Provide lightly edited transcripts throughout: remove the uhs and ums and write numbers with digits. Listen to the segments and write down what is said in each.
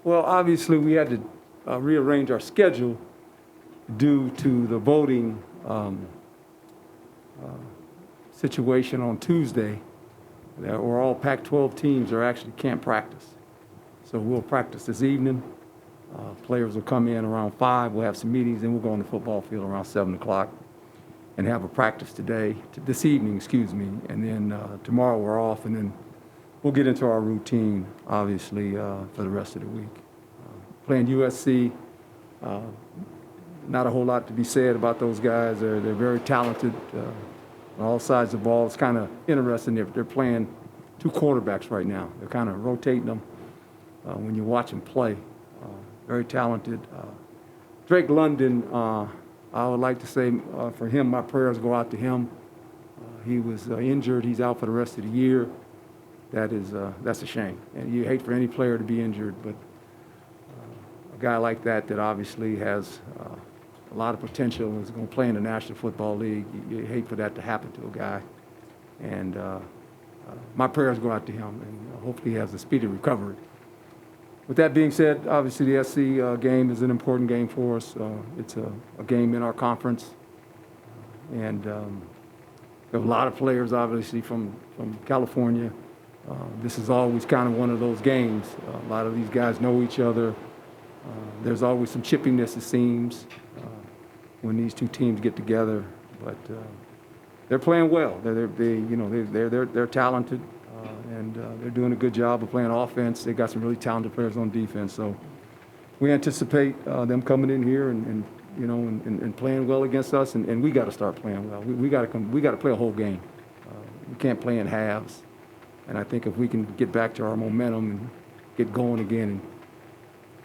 Well, obviously, we had to rearrange our schedule due to the voting situation on Tuesday, where all Pac-12 teams are actually can't practice. So we'll practice this evening. Players will come in around 5. We'll have some meetings, and we'll go on the football field around 7 o'clock and have a practice this evening, and then tomorrow we're off, and then we'll get into our routine, obviously, for the rest of the week. Playing USC, not a whole lot to be said about those guys. They're very talented on all sides of the ball. It's kind of interesting. They're playing 2 quarterbacks right now. They're kind of rotating them when you watch them play. Very talented. Drake London, I would like to say for him, my prayers go out to him. He was injured. He's out for the rest of the year. That's a shame. And you hate for any player to be injured, but a guy like that obviously has a lot of potential and is going to play in the National Football League, you hate for that to happen to a guy. And my prayers go out to him, and hopefully he has a speedy recovery. With that being said, obviously the SC game is an important game for us. It's a game in our conference. And there are a lot of players, obviously, from California. This is always kind of one of those games. A lot of these guys know each other. There's always some chippiness, it seems, when these two teams get together. But they're playing well. They're talented. And they're doing a good job of playing offense. They got some really talented players on defense. So we anticipate them coming in here and playing well against us. And we got to start playing well. We got to play a whole game. We can't play in halves. And I think if we can get back to our momentum and get going again, and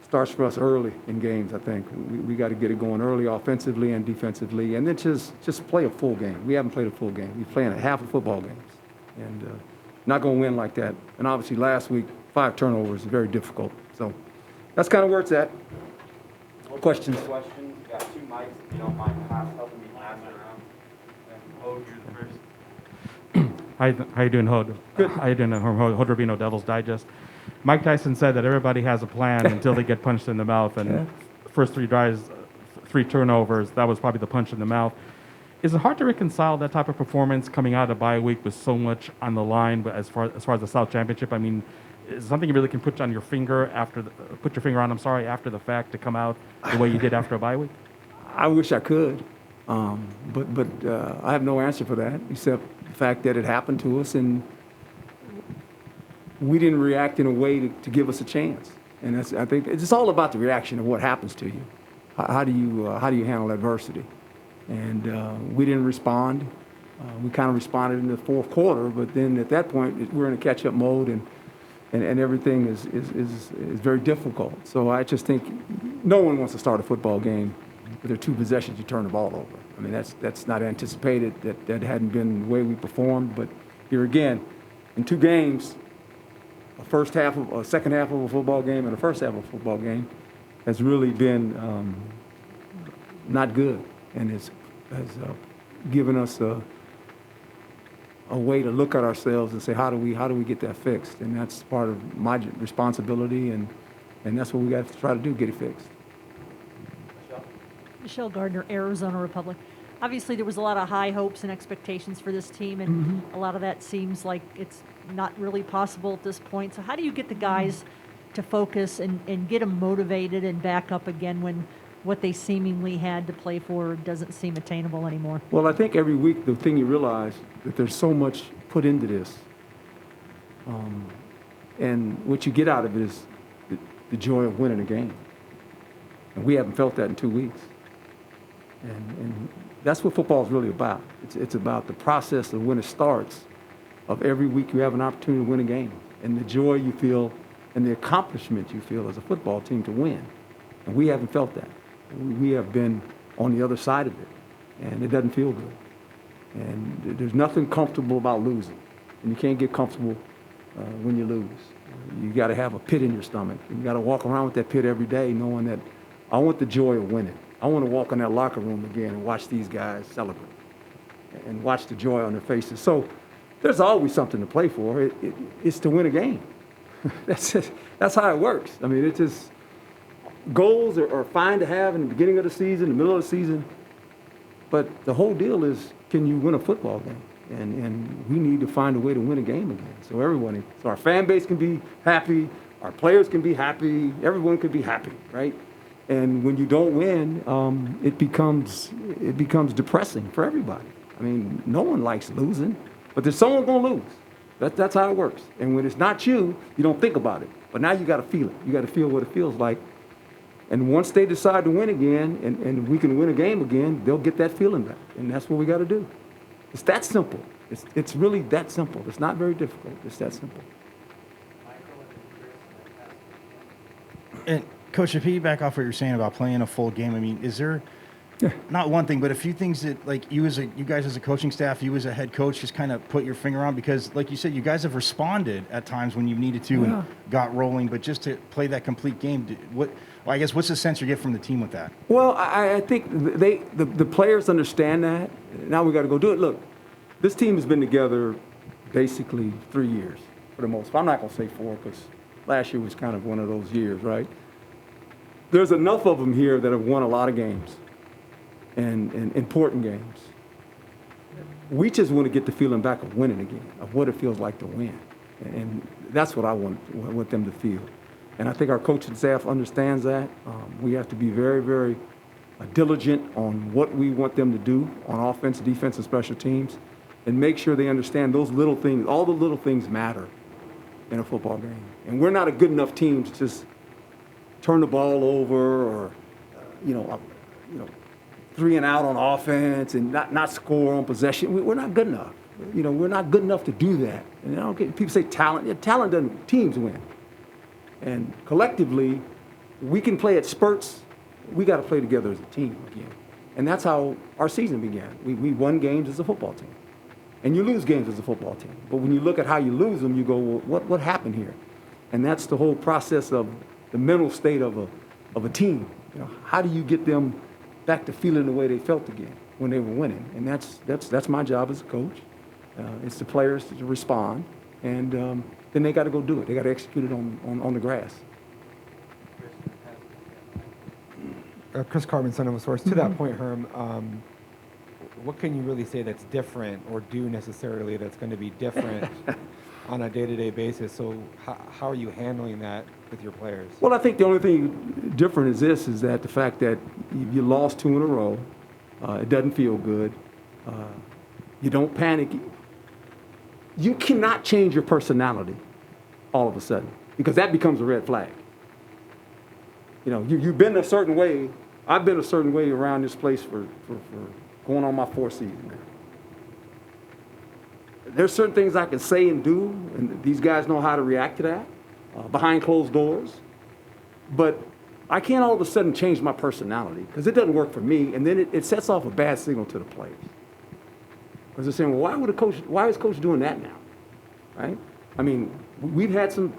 it starts for us early in games. I think we got to get it going early, offensively and defensively, and then just play a full game. We haven't played a full game. We're playing a half of football games, and not going to win like that. And obviously last week, 5 turnovers is very difficult. So that's kind of where it's at. Questions? Questions? Got 2 mics, if you don't mind helping me pass it around. And Hode, you're the first. How you doing, Hode? Good. How you doing, Hode Rubino, Devil's Digest? Mike Tyson said that everybody has a plan until they get punched in the mouth. And first 3 drives, 3 turnovers, that was probably the punch in the mouth. Is it hard to reconcile that type of performance coming out of the bye week with so much on the line, but as far as the South Championship? I mean, is it something you really can put your finger on after the fact to come out the way you did after a bye week? I wish I could, but I have no answer for that except the fact that it happened to us and we didn't react in a way to give us a chance. And I think it's all about the reaction of what happens to you. How do you handle adversity? And we didn't respond. We kind of responded in the 4th quarter, but then at that point we're in a catch-up mode, and everything is very difficult. So I just think no one wants to start a football game with their 2 possessions you turn the ball over. I mean that's not anticipated. That hadn't been the way we performed. But here again, in 2 games, a second half of a football game and a first half of a football game has really been not good. And has given us a way to look at ourselves and say, how do we get that fixed? And that's part of my responsibility, and that's what we got to try to do, get it fixed. Michelle Gardner, Arizona Republic. Obviously, there was a lot of high hopes and expectations for this team, and a lot of that seems like it's not really possible at this point. So how do you get the guys to focus and get them motivated and back up again when what they seemingly had to play for doesn't seem attainable anymore? Well, I think every week the thing you realize that there's so much put into this. And what you get out of it is the joy of winning a game. And we haven't felt that in 2 weeks. And that's what football is really about. It's about the process of when it starts, of every week you have an opportunity to win a game. And the joy you feel and the accomplishment you feel as a football team to win. And we haven't felt that. We have been on the other side of it, and it doesn't feel good. And there's nothing comfortable about losing, and you can't get comfortable when you lose. You got to have a pit in your stomach. You got to walk around with that pit every day knowing that I want the joy of winning. I want to walk in that locker room again and watch these guys celebrate and watch the joy on their faces. So there's always something to play for. It's to win a game. That's how it works. I mean, it's just goals are fine to have in the beginning of the season, the middle of the season, but the whole deal is, can you win a football game? And we need to find a way to win a game again. So so our fan base can be happy, our players can be happy, everyone can be happy, right? And when you don't win, it becomes depressing for everybody. I mean, no one likes losing, but there's someone going to lose. That's how it works. And when it's not you, you don't think about it. But now you got to feel it. You got to feel what it feels like. And once they decide to win again, and we can win a game again, they'll get that feeling back. And that's what we got to do. It's that simple. It's really that simple. It's not very difficult. It's that simple. And Coach, to piggyback off what you're saying about playing a full game, I mean, is there not one thing, but a few things that, like, you guys as a coaching staff, you as a head coach, just kind of put your finger on? Because, like you said, you guys have responded at times when you needed to and got rolling, but just to play that complete game, I guess what's the sense you get from the team with that? Well, I think the players understand that. Now we got to go do it. Look, this team has been together basically 3 years for the most part. I'm not going to say 4 because last year was kind of one of those years, right? There's enough of them here that have won a lot of games and important games. We just want to get the feeling back of winning again, of what it feels like to win. And that's what I want them to feel. And I think our coaching staff understands that. We have to be very, very diligent on what we want them to do on offense, defense, and special teams, and make sure they understand those little things. All the little things matter in a football game. And we're not a good enough team to just turn the ball over or, 3 and out on offense and not score on possession. We're not good enough. We're not good enough to do that. And I don't get people say talent. Yeah, talent doesn't. Teams win. And collectively, we can play at spurts. We got to play together as a team again. And that's how our season began. We won games as a football team. And you lose games as a football team. But when you look at how you lose them, you go, well, what happened here? And that's the whole process of the mental state of a team. How do you get them back to feeling the way they felt again when they were winning? And that's my job as a coach. It's the players to respond. And then they got to go do it. They got to execute it on the grass. Chris Carbon, Son of a Source. To that point, Herm, what can you really say that's different or do necessarily that's going to be different on a day-to-day basis? So how are you handling that with your players? Well, I think the only thing different is that the fact that you lost 2 in a row, it doesn't feel good. You don't panic. You cannot change your personality all of a sudden because that becomes a red flag. You've been a certain way. I've been a certain way around this place for going on my 4th season now. There's certain things I can say and do, and these guys know how to react to that behind closed doors. But I can't all of a sudden change my personality because it doesn't work for me, and then it sets off a bad signal to the players. Because they're saying, well, why is coach doing that now, right? I mean, we've had some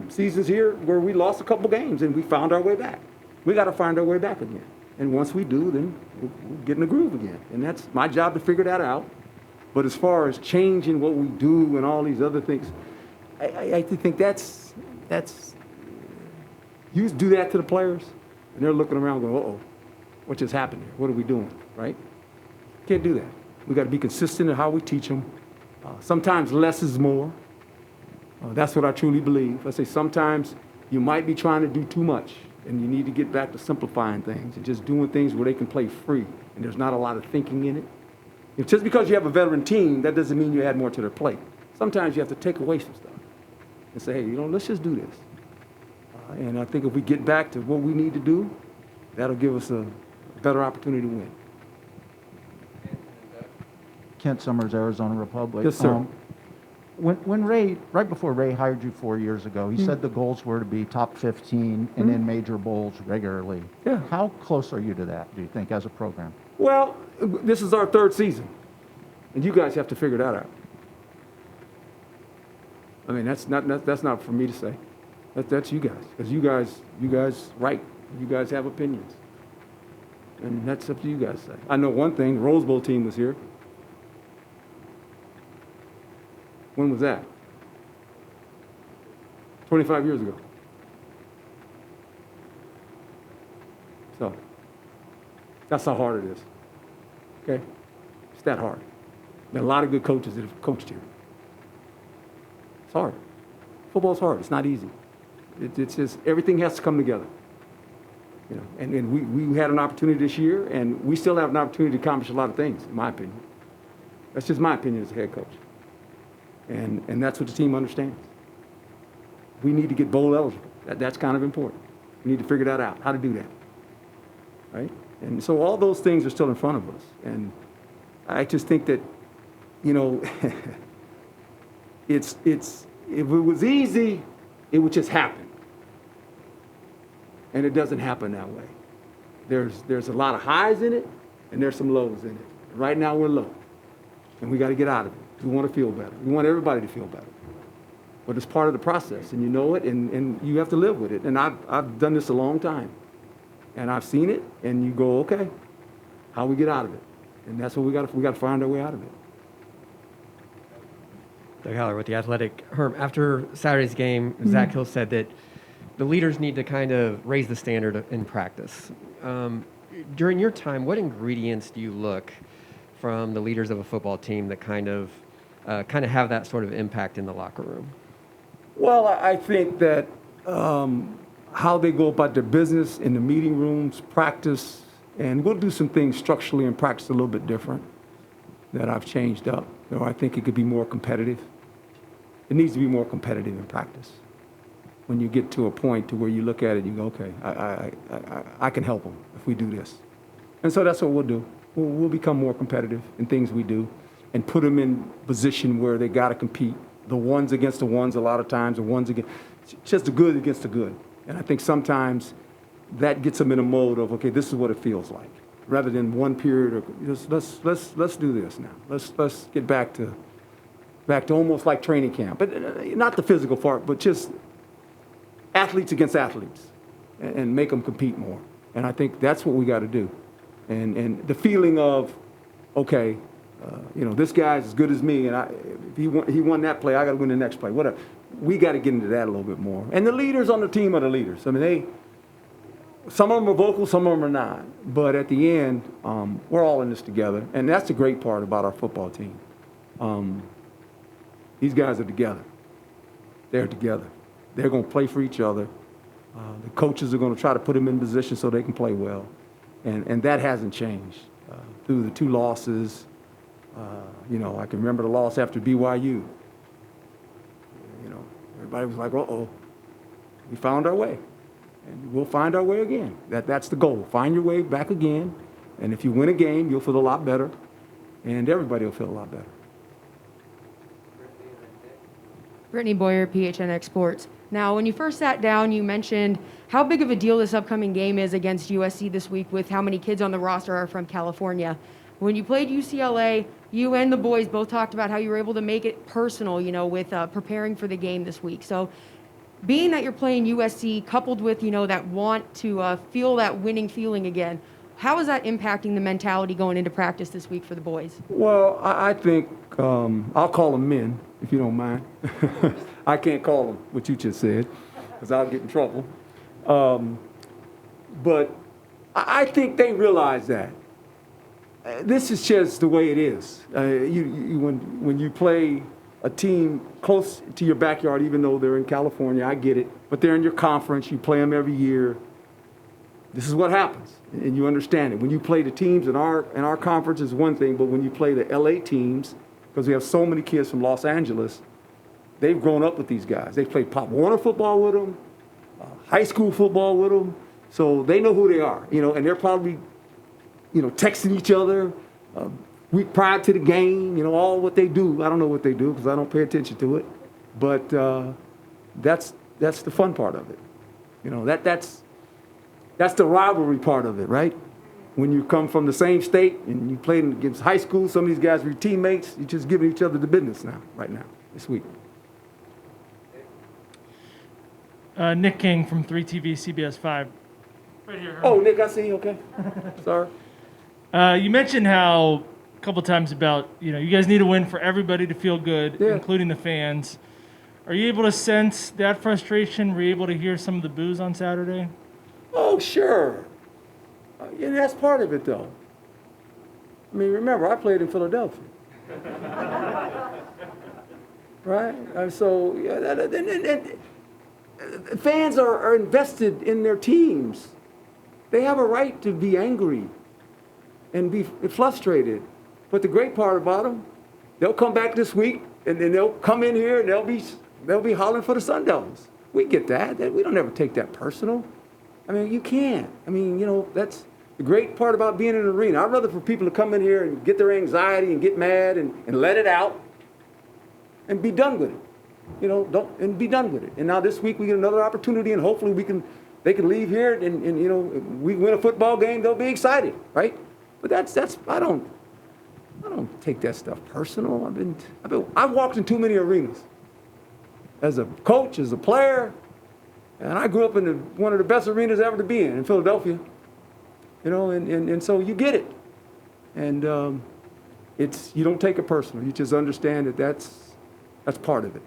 seasons here where we lost a couple games and we found our way back. We got to find our way back again. And once we do, then we'll get in the groove again. And that's my job to figure that out. But as far as changing what we do and all these other things, I think that's you do that to the players, and they're looking around going, uh-oh, what just happened here? What are we doing, right? Can't do that. We got to be consistent in how we teach them. Sometimes less is more. That's what I truly believe. I say sometimes you might be trying to do too much, and you need to get back to simplifying things and just doing things where they can play free, and there's not a lot of thinking in it. Just because you have a veteran team, that doesn't mean you add more to their plate. Sometimes you have to take away some stuff and say, hey, let's just do this. And I think if we get back to what we need to do, that'll give us a better opportunity to win. Kent Summers, Arizona Republic. Yes, sir. When Ray, right before Ray hired you 4 years ago, he said the goals were to be top 15 and in major bowls regularly. Yeah. How close are you to that, do you think, as a program? Well, this is our 3rd season, and you guys have to figure that out. I mean, that's not for me to say. That's you guys, because you guys write. You guys have opinions, and that's up to you guys to say. I know one thing: the Rose Bowl team was here. When was that? 25 years ago. So that's how hard it is. Okay? It's that hard. There are a lot of good coaches that have coached here. It's hard. Football's hard. It's not easy. It's just everything has to come together. You know, and we had an opportunity this year, and we still have an opportunity to accomplish a lot of things, in my opinion. That's just my opinion as a head coach. And that's what the team understands. We need to get bowl eligible. That's kind of important. We need to figure that out, how to do that. Right? And so all those things are still in front of us. And I just think that, you know, if it was easy, it would just happen. And it doesn't happen that way. There's a lot of highs in it, and there's some lows in it. Right now we're low, and we got to get out of it. We want to feel better. We want everybody to feel better. But it's part of the process, and you know it, and you have to live with it. And I've done this a long time, and I've seen it, and you go, okay, how we get out of it? And that's what we got to find our way out of it. Doug Haller with The Athletic. Herm, after Saturday's game, Zach Hill said that the leaders need to kind of raise the standard in practice. During your time, what ingredients do you look from the leaders of a football team that kind of have that sort of impact in the locker room? Well, I think that how they go about their business in the meeting rooms, practice, and we'll do some things structurally in practice a little bit different that I've changed up. So I think it could be more competitive. It needs to be more competitive in practice. When you get to a point to where you look at it, you go, okay, I can help them if we do this. And so that's what we'll do. We'll become more competitive in things we do and put them in position where they got to compete. The ones against the ones a lot of times, the ones against, just the good against the good. And I think sometimes that gets them in a mode of, okay, this is what it feels like. Rather than one period of, let's do this now. Let's get back to almost like training camp. But not the physical part, but just athletes against athletes and make them compete more. And I think that's what we got to do. And the feeling of, okay, you know, this guy's as good as me, and if he won that play, I got to win the next play. Whatever. We got to get into that a little bit more. And the leaders on the team are the leaders. I mean, some of them are vocal, some of them are not. But at the end, we're all in this together. And that's the great part about our football team. These guys are together. They're together. They're going to play for each other. The coaches are going to try to put them in position so they can play well. And that hasn't changed through the 2 losses. You know, I can remember the loss after BYU. You know, everybody was like, uh-oh, we found our way. And we'll find our way again. That's the goal. Find your way back again. And if you win a game, you'll feel a lot better. And everybody will feel a lot better. Brittany Boyer, PHNX Sports. Now, when you first sat down, you mentioned how big of a deal this upcoming game is against USC this week with how many kids on the roster are from California. When you played UCLA, you and the boys both talked about how you were able to make it personal, you know, with preparing for the game this week. So being that you're playing USC, coupled with, you know, that want to feel that winning feeling again, how is that impacting the mentality going into practice this week for the boys? Well, I think I'll call them men, if you don't mind. I can't call them what you just said, because I'll get in trouble. But I think they realize that. This is just the way it is. When you play a team close to your backyard, even though they're in California, I get it, but they're in your conference, you play them every year. This is what happens, and you understand it. When you play the teams in our conference is one thing, but when you play the LA teams, because we have so many kids from Los Angeles, they've grown up with these guys. They've played Pop Warner football with them, high school football with them, so they know who they are, you know, and they're probably, you know, texting each other week prior to the game, you know, all what they do. I don't know what they do because I don't pay attention to it, but that's the fun part of it. You know, that's the rivalry part of it, right? When you come from the same state and you play against high school, some of these guys are your teammates. You're just giving each other the business now, right now, this week. Nick King from 3TV CBS 5. Right here. Oh, Nick, I see you. Okay. Sorry. You mentioned how a couple times about, you know, you guys need a win for everybody to feel good, Yeah. including the fans. Are you able to sense that frustration? Were you able to hear some of the boos on Saturday? Oh, sure. And that's part of it, though. I mean, remember, I played in Philadelphia. Right? So, fans are invested in their teams. They have a right to be angry and be frustrated. But the great part about them, they'll come back this week, and then they'll come in here, and they'll be hollering for the Sun Devils. We get that. We don't ever take that personal. I mean, you can't. I mean, that's the great part about being in an arena. I'd rather for people to come in here and get their anxiety and get mad and let it out and be done with it. And be done with it. And now this week we get another opportunity, and hopefully they can leave here and we win a football game, they'll be excited, right? But I don't take that stuff personal. I've walked in too many arenas as a coach, as a player, and I grew up in one of the best arenas ever to be in Philadelphia. And so you get it. And you don't take it personal. You just understand that that's part of it.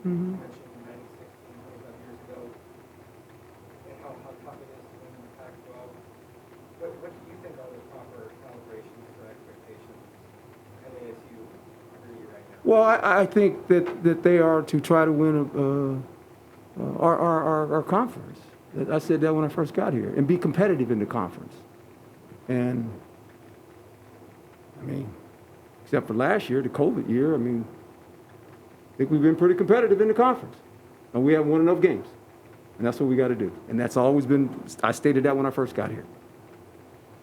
Mm-hmm. What do you think are the proper calibrations for expectations at ASU under you right now? Well, I think that they are to try to win our conference. I said that when I first got here, and be competitive in the conference. And I mean, except for last year, the COVID year, I mean, I think we've been pretty competitive in the conference, and we haven't won enough games, and that's what we got to do. And that's always been. I stated that when I first got here.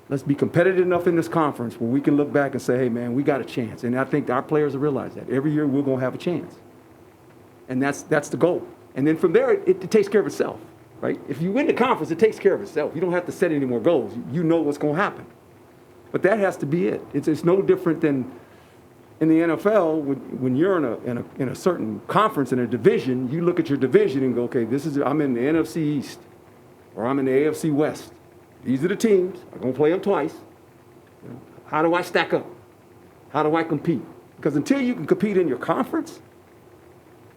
Let's be competitive enough in this conference where we can look back and say, hey, man, we got a chance. And I think our players will realize that. Every year we're going to have a chance. And that's the goal. And then from there, it takes care of itself, right? If you win the conference, it takes care of itself. You don't have to set any more goals. You know what's going to happen. But that has to be it. It's no different than in the NFL when you're in a certain conference, in a division, you look at your division and go, okay, I'm in the NFC East or I'm in the AFC West. These are the teams. I'm going to play them twice. How do I stack up? How do I compete? Because until you can compete in your conference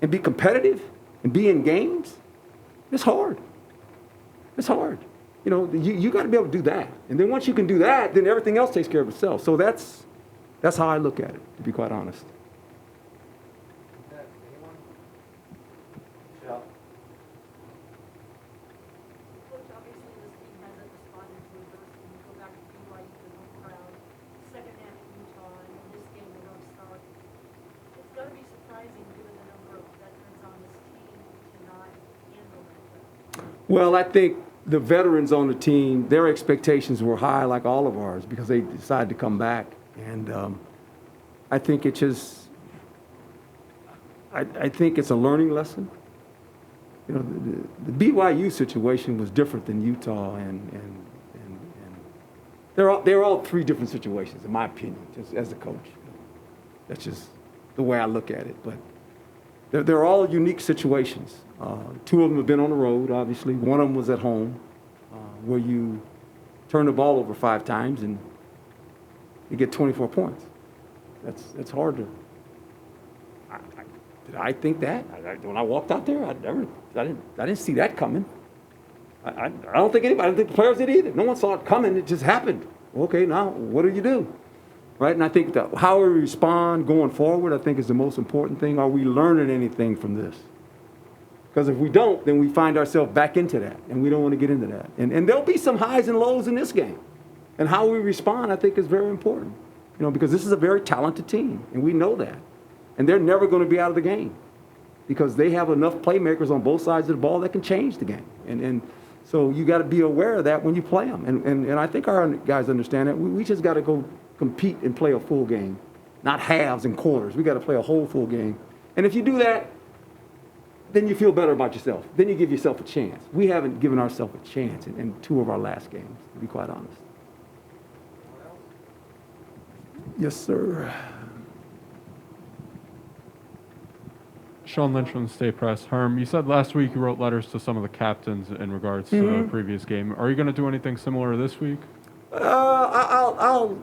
and be competitive and be in games, it's hard. It's hard. You got to be able to do that. And then once you can do that, then everything else takes care of itself. So that's how I look at it, to be quite honest. Well, I think the veterans on the team, their expectations were high, like all of ours, because they decided to come back. And I think I think it's a learning lesson. The BYU situation was different than Utah, and they're all three different situations, in my opinion, just as a coach. That's just the way I look at it. But they're all unique situations. Two of them have been on the road, obviously. One of them was at home, where you turn the ball over 5 times and you get 24 points. That's hard to. Did I think that? When I walked out there, I didn't see that coming. I don't think anybody. I don't think the players did either. No one saw it coming. It just happened. Okay, now what do you do? Right? And I think that how we respond going forward, I think, is the most important thing. Are we learning anything from this? Because if we don't, then we find ourselves back into that, and we don't want to get into that. And there'll be some highs and lows in this game. And how we respond, I think, is very important. Because this is a very talented team, and we know that. And they're never going to be out of the game because they have enough playmakers on both sides of the ball that can change the game. And so you got to be aware of that when you play them. And I think our guys understand that. We just got to go compete and play a full game, not halves and quarters. We got to play a whole full game. And if you do that, then you feel better about yourself. Then you give yourself a chance. We haven't given ourselves a chance in 2 of our last games, to be quite honest. Yes, sir. Sean Lynch from the State Press. Herm, you said last week you wrote letters to some of the captains in regards to the previous game. Are you going to do anything similar this week? I'll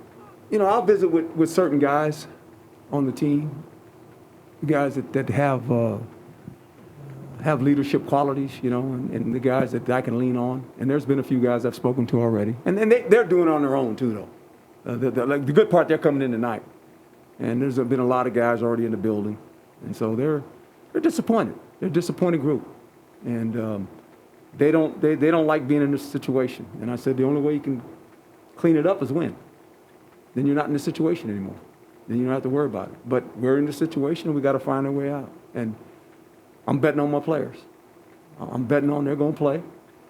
I'll visit with certain guys on the team, guys that have leadership qualities, and the guys that I can lean on. And there's been a few guys I've spoken to already. And they're doing it on their own, too, though. The good part, they're coming in tonight. And there's been a lot of guys already in the building. And so they're disappointed. They're a disappointed group. And they don't like being in this situation. And I said the only way you can clean it up is win. Then you're not in this situation anymore. Then you don't have to worry about it. But we're in this situation, and we got to find a way out. And I'm betting on my players. I'm betting on they're going to play,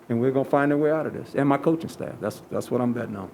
and we're going to find a way out of this. And my coaching staff. That's what I'm betting on.